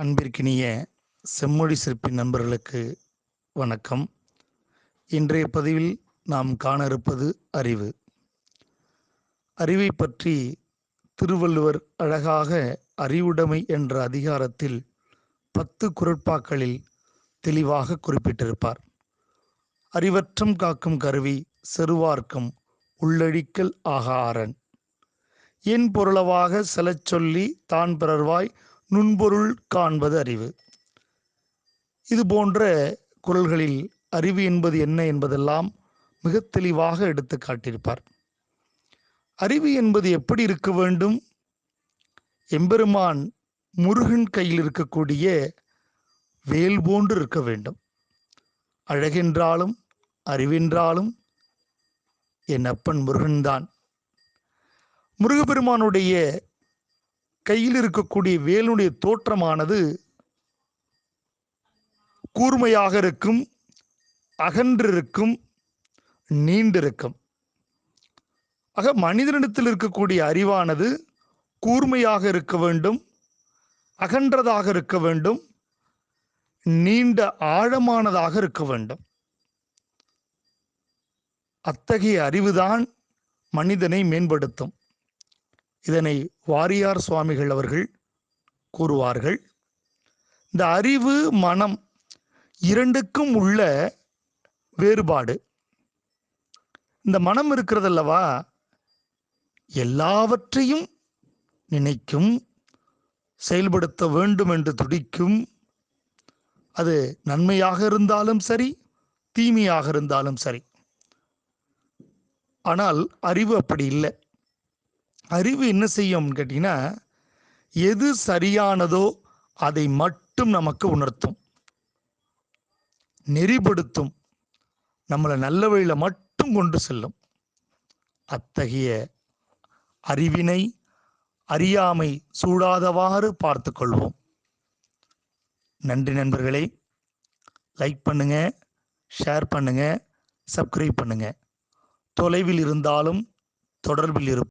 அன்பிற்கினிய செம்மொழி சிற்பி நண்பர்களுக்கு வணக்கம். இன்றைய பதிவில் நாம் காண இருப்பது அறிவு. அறிவை பற்றி திருவள்ளுவர் அழகாக அறிவுடைமை என்ற அதிகாரத்தில் 10 குறட்பாக்களில் தெளிவாக குறிப்பிட்டிருப்பார். அறிவற்றம் காக்கும் கருவி செருவார்க்கும் உள்ளழிக்கல் ஆகாரன். என் பொருளவாக செலச் சொல்லி தான் பிறர்வாய் நுண்பொருள் காண்பது அறிவு. இது போன்ற குறள்களில் அறிவு என்பது என்ன என்பதெல்லாம் மிக தெளிவாக எடுத்து காட்டியிருப்பார். அறிவு என்பது எப்படி இருக்க வேண்டும்? எம்பெருமான் முருகன் கையில் இருக்கக்கூடிய வேல் போன்று இருக்க வேண்டும். அழகென்றாலும் அறிவென்றாலும் என் அப்பன் முருகன்தான். முருகப்பெருமானுடைய கையில் இருக்கக்கூடிய வேலுடைய தோற்றமானது கூர்மையாக இருக்கும், அகன்றிருக்கும், நீண்டிருக்கும். ஆக மனிதனிடத்தில் இருக்கக்கூடிய அறிவானது கூர்மையாக இருக்க வேண்டும், அகன்றதாக இருக்க வேண்டும், நீண்ட ஆழமானதாக இருக்க வேண்டும். அத்தகைய அறிவுதான் மனிதனை மேம்படுத்தும். இதனை வாரியார் சுவாமிகள் அவர்கள் கூறுவார்கள். இந்த அறிவு மனம் இரண்டுக்கும் உள்ள வேறுபாடு. இந்த மனம் இருக்கிறதல்லவா, எல்லாவற்றையும் நினைக்கும், செயல்படுத்த வேண்டும் என்று துடிக்கும். அது நன்மையாக இருந்தாலும் சரி, தீமையாக இருந்தாலும் சரி. ஆனால் அறிவு அப்படி இல்லை. அறிவு என்ன செய்யும் கேட்டீங்கன்னா, எது சரியானதோ அதை மட்டும் நமக்கு உணர்த்தும், நெறிப்படுத்தும், நம்மளை நல்ல வழியில மட்டும் கொண்டு செல்லும். அத்தகைய அறிவினை அறியாமை சூடாதவாறு பார்த்து கொள்வோம். நன்றி நண்பர்களே. லைக் பண்ணுங்க, ஷேர் பண்ணுங்க, சப்ஸ்கிரைப் பண்ணுங்க. தொலைவில் இருந்தாலும் தொடர்பில் இருப்போம்.